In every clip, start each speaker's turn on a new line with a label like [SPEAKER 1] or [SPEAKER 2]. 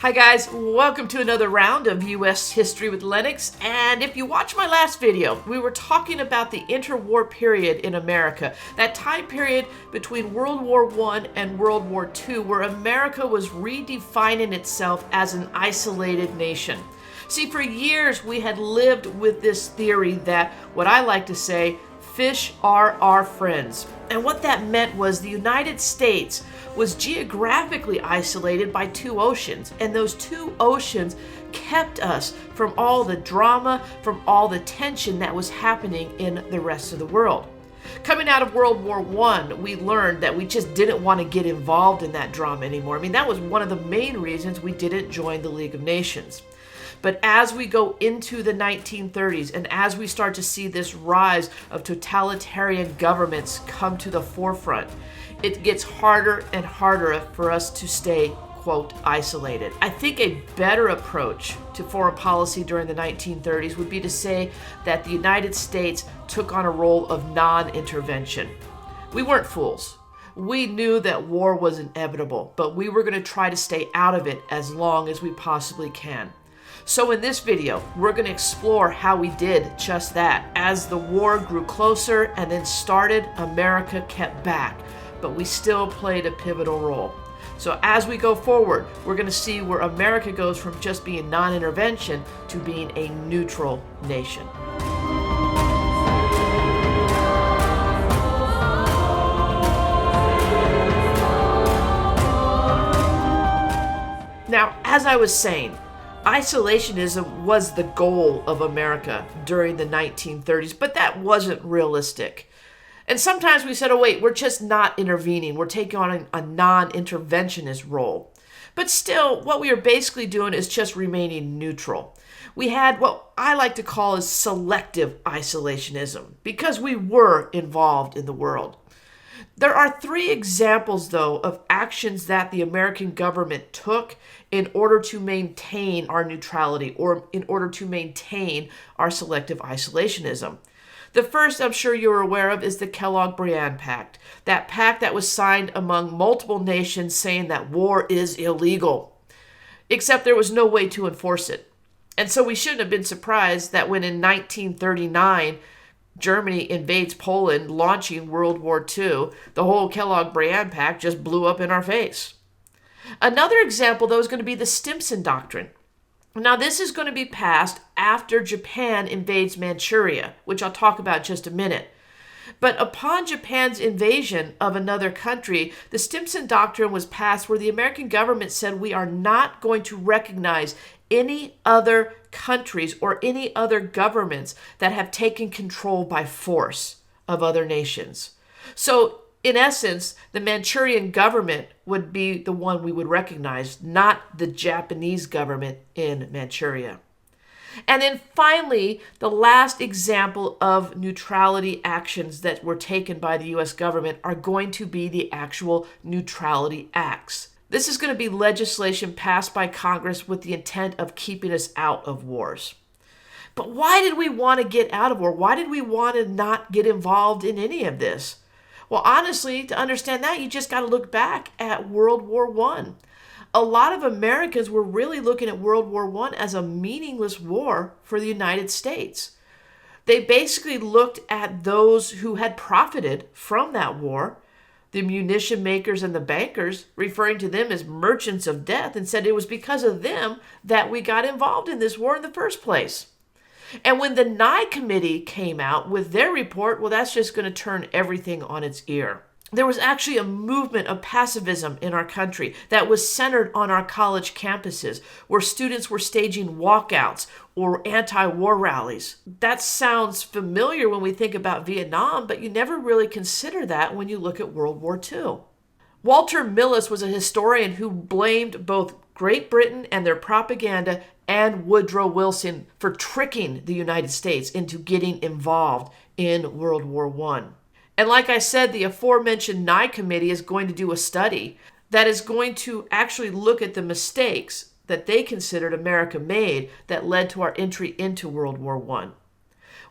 [SPEAKER 1] Hi guys, welcome to another round of US History with Lennox. And if you watched my last video, we were talking about the interwar period in America, that time period between World War I and World War II, where America was redefining itself as an isolated nation. See, for years we had lived with this theory that, what I like to say, fish are our friends. And what that meant was the United States was geographically isolated by two oceans, and those two oceans kept us from all the drama, from all the tension that was happening in the rest of the world. Coming out of World War I, we learned that we just didn't want to get involved in that drama anymore. I mean, that was one of the main reasons we didn't join the League of Nations. But as we go into the 1930s and as we start to see this rise of totalitarian governments come to the forefront, it gets harder and harder for us to stay, quote, isolated. I think a better approach to foreign policy during the 1930s would be to say that the United States took on a role of non-intervention. We weren't fools. We knew that war was inevitable, but we were going to try to stay out of it as long as we possibly can. So in this video, we're going to explore how we did just that. As the war grew closer and then started, America kept back, but we still played a pivotal role. So as we go forward, we're going to see where America goes from just being non-intervention to being a neutral nation. Now, as I was saying, isolationism was the goal of America during the 1930s, but that wasn't realistic. And sometimes we said, oh wait, we're just not intervening. We're taking on a non-interventionist role. But still, what we are basically doing is just remaining neutral. We had what I like to call as selective isolationism, because we were involved in the world. There are three examples, though, of actions that the American government took in order to maintain our neutrality or in order to maintain our selective isolationism. The first, I'm sure you're aware of, is the Kellogg-Briand Pact. That pact that was signed among multiple nations saying that war is illegal, except there was no way to enforce it. And so we shouldn't have been surprised that when in 1939, Germany invades Poland, launching World War II, the whole Kellogg-Briand Pact just blew up in our face. Another example, though, is going to be the Stimson Doctrine. Now, this is going to be passed after Japan invades Manchuria, which I'll talk about in just a minute. But upon Japan's invasion of another country, the Stimson Doctrine was passed where the American government said we are not going to recognize any other countries or any other governments that have taken control by force of other nations. So, in essence, the Manchurian government would be the one we would recognize, not the Japanese government in Manchuria. And then finally, the last example of neutrality actions that were taken by the U.S. government are going to be the actual neutrality acts. This is going to be legislation passed by Congress with the intent of keeping us out of wars. But why did we want to get out of war? Why did we want to not get involved in any of this? Well, honestly, to understand that, you just got to look back at World War I. A lot of Americans were really looking at World War I as a meaningless war for the United States. They basically looked at those who had profited from that war, the munition makers and the bankers, referring to them as merchants of death, and said it was because of them that we got involved in this war in the first place. And when the Nye Committee came out with their report, well, that's just going to turn everything on its ear. There was actually a movement of pacifism in our country that was centered on our college campuses, where students were staging walkouts or anti-war rallies. That sounds familiar when we think about Vietnam, but you never really consider that when you look at World War II. Walter Millis was a historian who blamed both Great Britain and their propaganda and Woodrow Wilson for tricking the United States into getting involved in World War I. And like I said, the aforementioned Nye Committee is going to do a study that is going to actually look at the mistakes that they considered America made that led to our entry into World War I.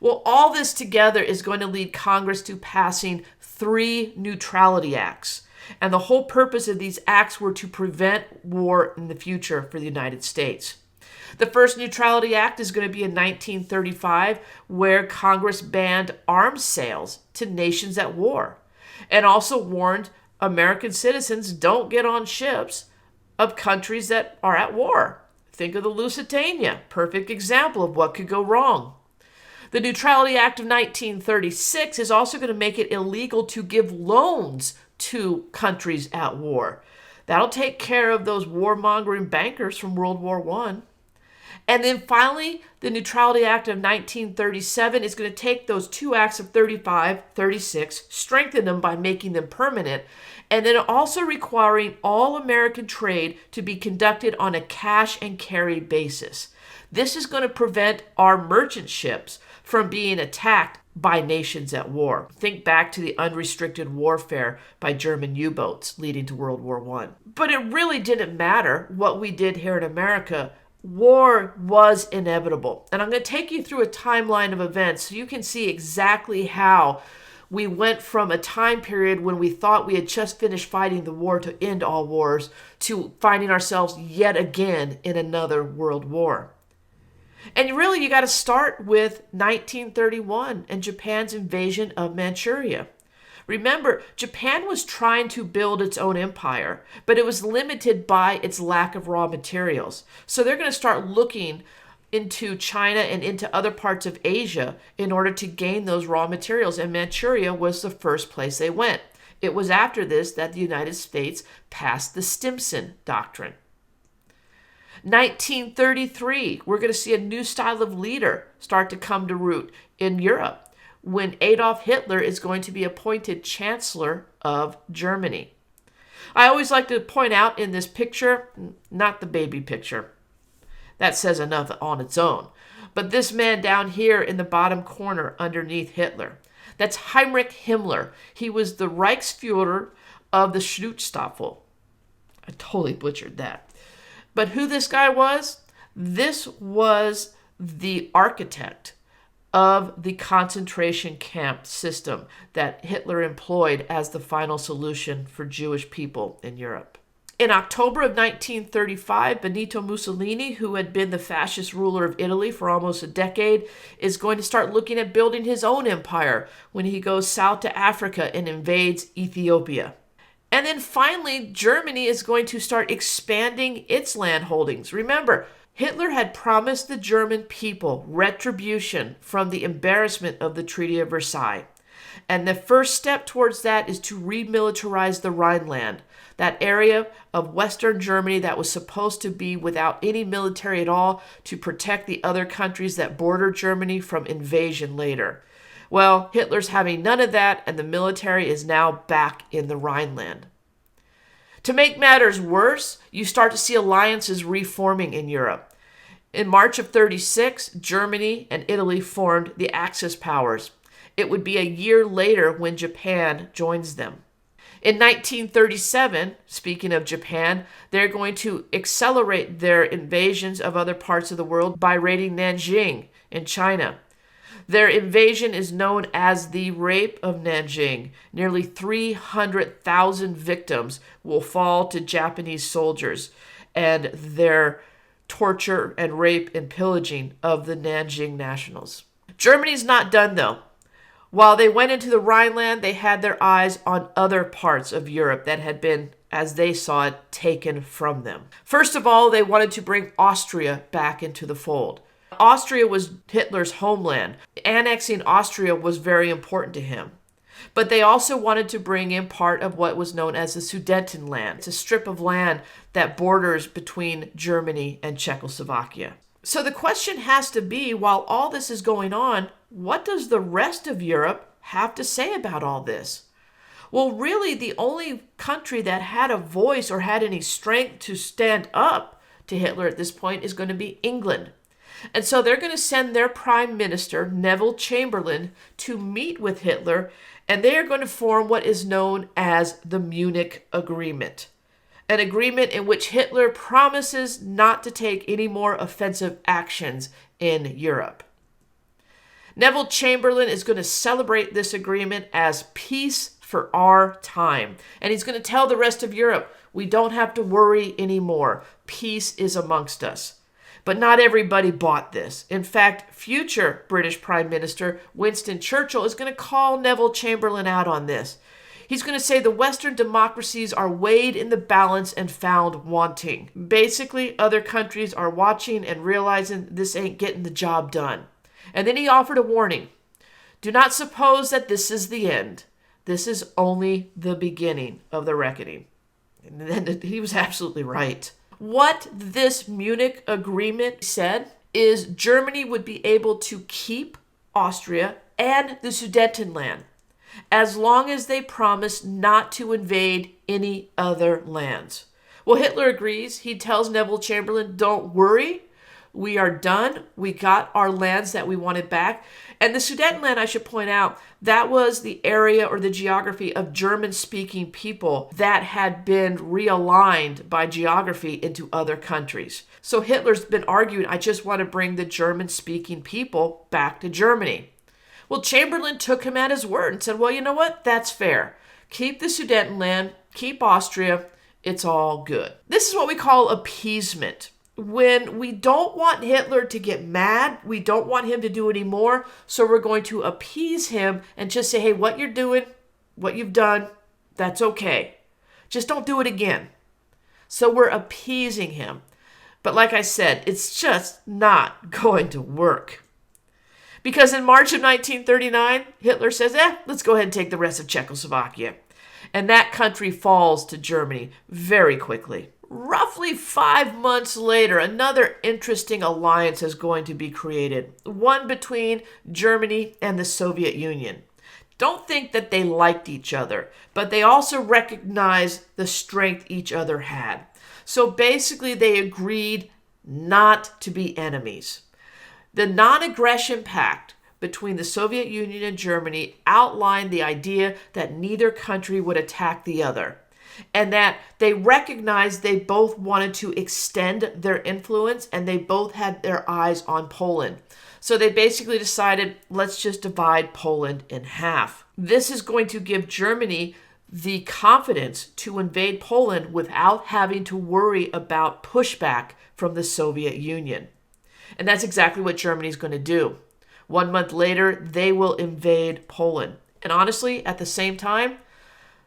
[SPEAKER 1] Well, all this together is going to lead Congress to passing 3 neutrality acts. And the whole purpose of these acts were to prevent war in the future for the United States. The first Neutrality Act is going to be in 1935, where Congress banned arms sales to nations at war and also warned American citizens don't get on ships of countries that are at war. Think of the Lusitania, perfect example of what could go wrong. The Neutrality Act of 1936 is also going to make it illegal to give loans to countries at war. That'll take care of those warmongering bankers from World War I. And then finally, the Neutrality Act of 1937 is going to take those two acts of 35, 36, strengthen them by making them permanent, and then also requiring all American trade to be conducted on a cash and carry basis. This is going to prevent our merchant ships from being attacked by nations at war. Think back to the unrestricted warfare by German U-boats leading to World War I. But it really didn't matter what we did here in America. War was inevitable. And I'm going to take you through a timeline of events so you can see exactly how we went from a time period when we thought we had just finished fighting the war to end all wars to finding ourselves yet again in another world war. And really, you got to start with 1931 and Japan's invasion of Manchuria. Remember, Japan was trying to build its own empire, but it was limited by its lack of raw materials. So they're going to start looking into China and into other parts of Asia in order to gain those raw materials, and Manchuria was the first place they went. It was after this that the United States passed the Stimson Doctrine. 1933, we're going to see a new style of leader start to come to root in Europe when Adolf Hitler is going to be appointed Chancellor of Germany. I always like to point out in this picture, not the baby picture. That says enough on its own. But this man down here in the bottom corner underneath Hitler, that's Heinrich Himmler. He was the Reichsführer of the Schutzstaffel. I totally butchered that. But who this guy was? This was the architect of the concentration camp system that Hitler employed as the final solution for Jewish people in Europe. In October of 1935, Benito Mussolini, who had been the fascist ruler of Italy for almost a decade, is going to start looking at building his own empire when he goes south to Africa and invades Ethiopia. And then finally, Germany is going to start expanding its land holdings. Remember, Hitler had promised the German people retribution from the embarrassment of the Treaty of Versailles. And the first step towards that is to remilitarize the Rhineland, that area of Western Germany that was supposed to be without any military at all to protect the other countries that border Germany from invasion later. Well, Hitler's having none of that, and the military is now back in the Rhineland. To make matters worse, you start to see alliances reforming in Europe. In March of 36, Germany and Italy formed the Axis powers. It would be a year later when Japan joins them. In 1937, speaking of Japan, they're going to accelerate their invasions of other parts of the world by raiding Nanjing in China. Their invasion is known as the Rape of Nanjing. Nearly 300,000 victims will fall to Japanese soldiers and their torture and rape and pillaging of the Nanjing nationals. Germany's not done though. While they went into the Rhineland, they had their eyes on other parts of Europe that had been, as they saw it, taken from them. First of all, they wanted to bring Austria back into the fold. Austria was Hitler's homeland. Annexing Austria was very important to him. But they also wanted to bring in part of what was known as the Sudetenland. It's a strip of land that borders between Germany and Czechoslovakia. So the question has to be, while all this is going on, what does the rest of Europe have to say about all this? Well, really, the only country that had a voice or had any strength to stand up to Hitler at this point is going to be England. And so they're going to send their prime minister, Neville Chamberlain, to meet with Hitler, and they are going to form what is known as the Munich Agreement. An agreement in which Hitler promises not to take any more offensive actions in Europe. Neville Chamberlain is going to celebrate this agreement as peace for our time. And he's going to tell the rest of Europe, we don't have to worry anymore. Peace is amongst us. But not everybody bought this. In fact, future British Prime Minister Winston Churchill is going to call Neville Chamberlain out on this. He's going to say the Western democracies are weighed in the balance and found wanting. Basically, other countries are watching and realizing this ain't getting the job done. And then he offered a warning. Do not suppose that this is the end. This is only the beginning of the reckoning. And then he was absolutely right. What this Munich agreement said is Germany would be able to keep Austria and the Sudetenland as long as they promised not to invade any other lands. Well, Hitler agrees. He tells Neville Chamberlain, don't worry. We are done. We got our lands that we wanted back. And the Sudetenland, I should point out, that was the area or the geography of German-speaking people that had been realigned by geography into other countries. So Hitler's been arguing, I just want to bring the German-speaking people back to Germany. Well, Chamberlain took him at his word and said, well, you know what? That's fair. Keep the Sudetenland, keep Austria. It's all good. This is what we call appeasement. When we don't want Hitler to get mad, we don't want him to do any more, so we're going to appease him and just say, hey, what you're doing, what you've done, that's okay. Just don't do it again. So we're appeasing him. But like I said, it's just not going to work. Because in March of 1939, Hitler says, let's go ahead and take the rest of Czechoslovakia. And that country falls to Germany very quickly. Roughly 5 months later, another interesting alliance is going to be created, one between Germany and the Soviet Union. Don't think that they liked each other, but they also recognized the strength each other had. So basically, they agreed not to be enemies. The non-aggression pact between the Soviet Union and Germany outlined the idea that neither country would attack the other, and that they recognized they both wanted to extend their influence and they both had their eyes on Poland. So they basically decided, let's just divide Poland in half. This is going to give Germany the confidence to invade Poland without having to worry about pushback from the Soviet Union. And that's exactly what Germany is going to do. 1 month later, they will invade Poland. And honestly, at the same time,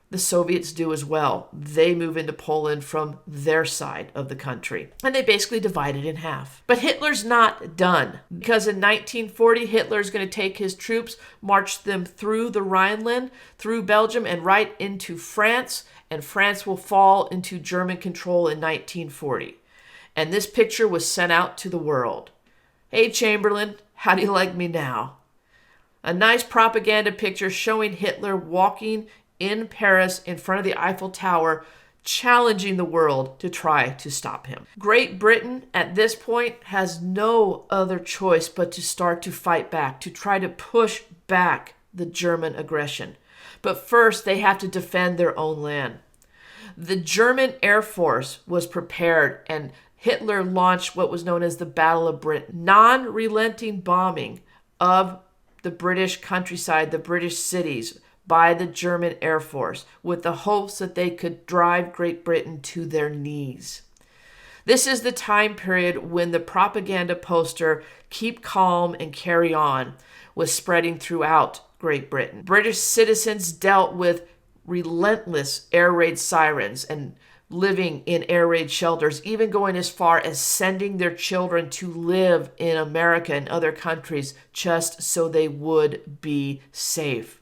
[SPEAKER 1] the Soviets do as well. They move into Poland from their side of the country. And they basically divide it in half. But Hitler's not done. Because in 1940, Hitler's going to take his troops, march them through the Rhineland, through Belgium, and right into France. And France will fall into German control in 1940. And this picture was sent out to the world. Hey, Chamberlain, how do you like me now? A nice propaganda picture showing Hitler walking in Paris in front of the Eiffel Tower, challenging the world to try to stop him. Great Britain at this point has no other choice but to start to fight back, to try to push back the German aggression. But first, they have to defend their own land. The German Air Force was prepared, and Hitler launched what was known as the Battle of Britain, non-relenting bombing of the British countryside, the British cities, by the German Air Force, with the hopes that they could drive Great Britain to their knees. This is the time period when the propaganda poster, "Keep calm and carry on," was spreading throughout Great Britain. British citizens dealt with relentless air raid sirens and living in air raid shelters, even going as far as sending their children to live in America and other countries just so they would be safe.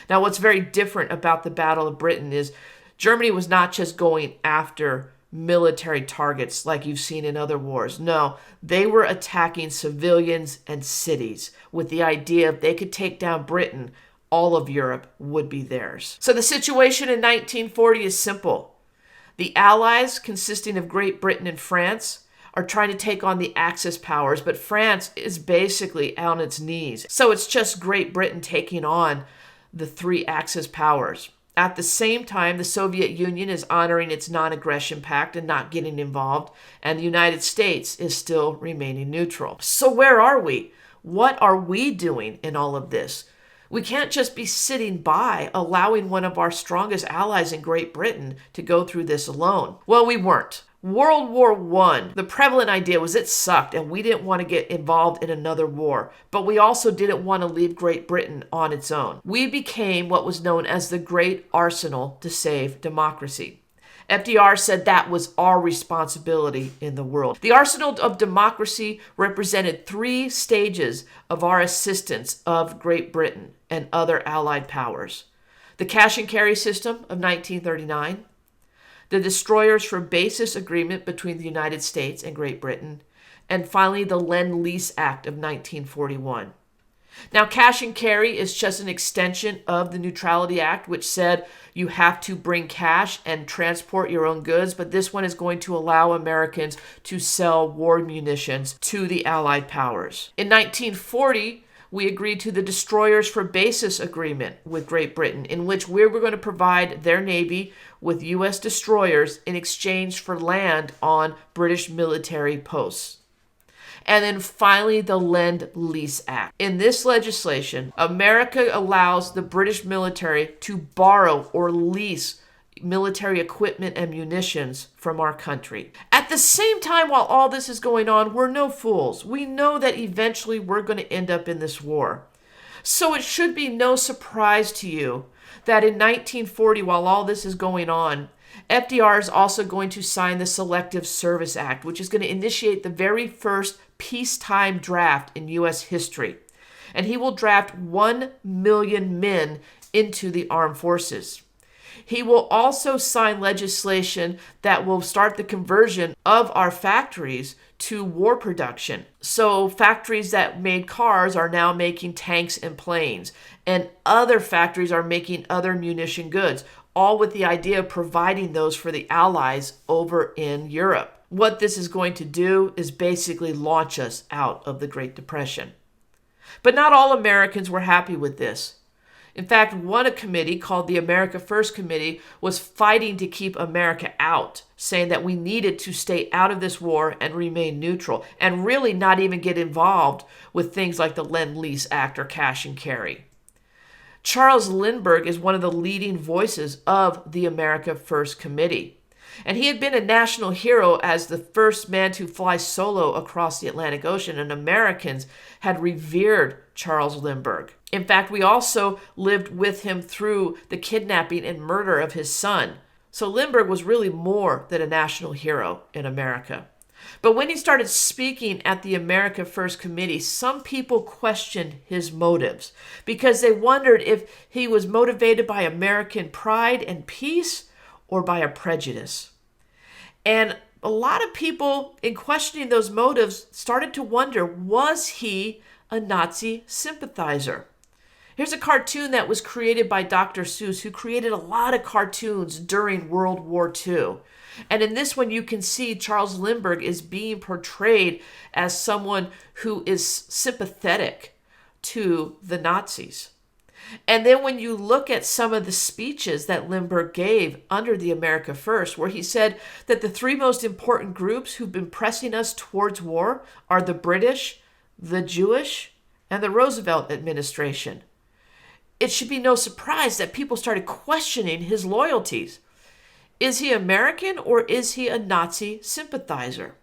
[SPEAKER 1] Now, what's very different about the Battle of Britain is Germany was not just going after military targets like you've seen in other wars. No, they were attacking civilians and cities with the idea if they could take down Britain, all of Europe would be theirs. So the situation in 1940 is simple. The Allies, consisting of Great Britain and France, are trying to take on the Axis powers, but France is basically on its knees. So it's just Great Britain taking on the three Axis powers. At the same time, the Soviet Union is honoring its non-aggression pact and not getting involved, and the United States is still remaining neutral. So where are we? What are we doing in all of this? We can't just be sitting by allowing one of our strongest allies in Great Britain to go through this alone. Well, we weren't. World War I, the prevalent idea was it sucked and we didn't want to get involved in another war, but we also didn't want to leave Great Britain on its own. We became what was known as the Great Arsenal to save democracy. FDR said that was our responsibility in the world. The arsenal of democracy represented 3 stages of our assistance of Great Britain and other allied powers. The cash and carry system of 1939, the Destroyers for Bases Agreement between the United States and Great Britain, and finally the Lend-Lease Act of 1941. Now, cash and carry is just an extension of the Neutrality Act, which said you have to bring cash and transport your own goods, but this one is going to allow Americans to sell war munitions to the Allied powers. In 1940, we agreed to the Destroyers for Bases Agreement with Great Britain, in which we were going to provide their Navy with U.S. destroyers in exchange for land on British military posts. And then finally, the Lend-Lease Act. In this legislation, America allows the British military to borrow or lease military equipment and munitions from our country. At the same time, while all this is going on, we're no fools. We know that eventually we're going to end up in this war. So it should be no surprise to you that in 1940, while all this is going on, FDR is also going to sign the Selective Service Act, which is going to initiate the very first peacetime draft in U.S. history. And he will draft 1 million men into the armed forces. He will also sign legislation that will start the conversion of our factories to war production. So factories that made cars are now making tanks and planes, and other factories are making other munition goods, all with the idea of providing those for the Allies over in Europe. What this is going to do is basically launch us out of the Great Depression. But not all Americans were happy with this. In fact, one committee called the America First Committee was fighting to keep America out, saying that we needed to stay out of this war and remain neutral, and really not even get involved with things like the Lend-Lease Act or cash and carry. Charles Lindbergh is one of the leading voices of the America First Committee. And he had been a national hero as the first man to fly solo across the Atlantic Ocean, and Americans had revered Charles Lindbergh. In fact, we also lived with him through the kidnapping and murder of his son. So Lindbergh was really more than a national hero in America. But when he started speaking at the America First Committee, some people questioned his motives because they wondered if he was motivated by American pride and peace or by a prejudice. And a lot of people, in questioning those motives, started to wonder, was he a Nazi sympathizer? Here's a cartoon that was created by Dr. Seuss, who created a lot of cartoons during World War II. And in this one, you can see Charles Lindbergh is being portrayed as someone who is sympathetic to the Nazis. And then when you look at some of the speeches that Lindbergh gave under the America First, where he said that the 3 most important groups who've been pressing us towards war are the British, the Jewish, and the Roosevelt administration. It should be no surprise that people started questioning his loyalties. Is he American or is he a Nazi sympathizer?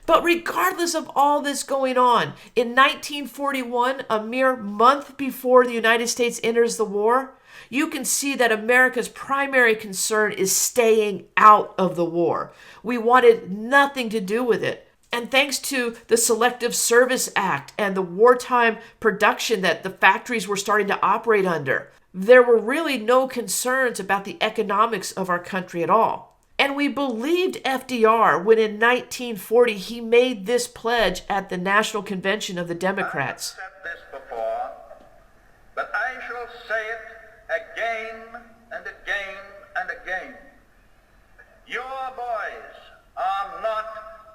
[SPEAKER 1] But regardless of all this going on, in 1941, a mere month before the United States enters the war, you can see that America's primary concern is staying out of the war. We wanted nothing to do with it. And thanks to the Selective Service Act and the wartime production that the factories were starting to operate under, there were really no concerns about the economics of our country at all. And we believed FDR when in 1940 he made this pledge at the National Convention of the Democrats.
[SPEAKER 2] I have said this before, but I shall say it again and again and again. Your boys are not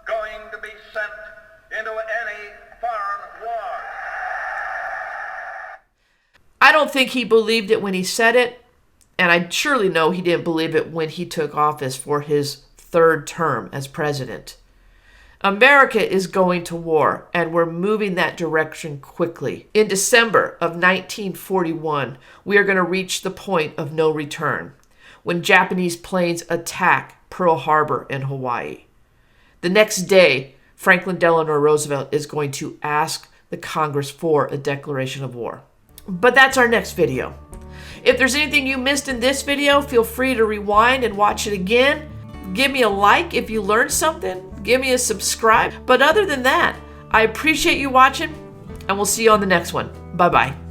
[SPEAKER 2] going to be sent into any foreign war.
[SPEAKER 1] I don't think he believed it when he said it. And I surely know he didn't believe it when he took office for his 3rd term as president. America is going to war, and we're moving that direction quickly. In December of 1941, we are going to reach the point of no return when Japanese planes attack Pearl Harbor in Hawaii. The next day, Franklin Delano Roosevelt is going to ask the Congress for a declaration of war. But that's our next video. If there's anything you missed in this video, feel free to rewind and watch it again. Give me a like if you learned something. Give me a subscribe. But other than that, I appreciate you watching, and we'll see you on the next one. Bye-bye.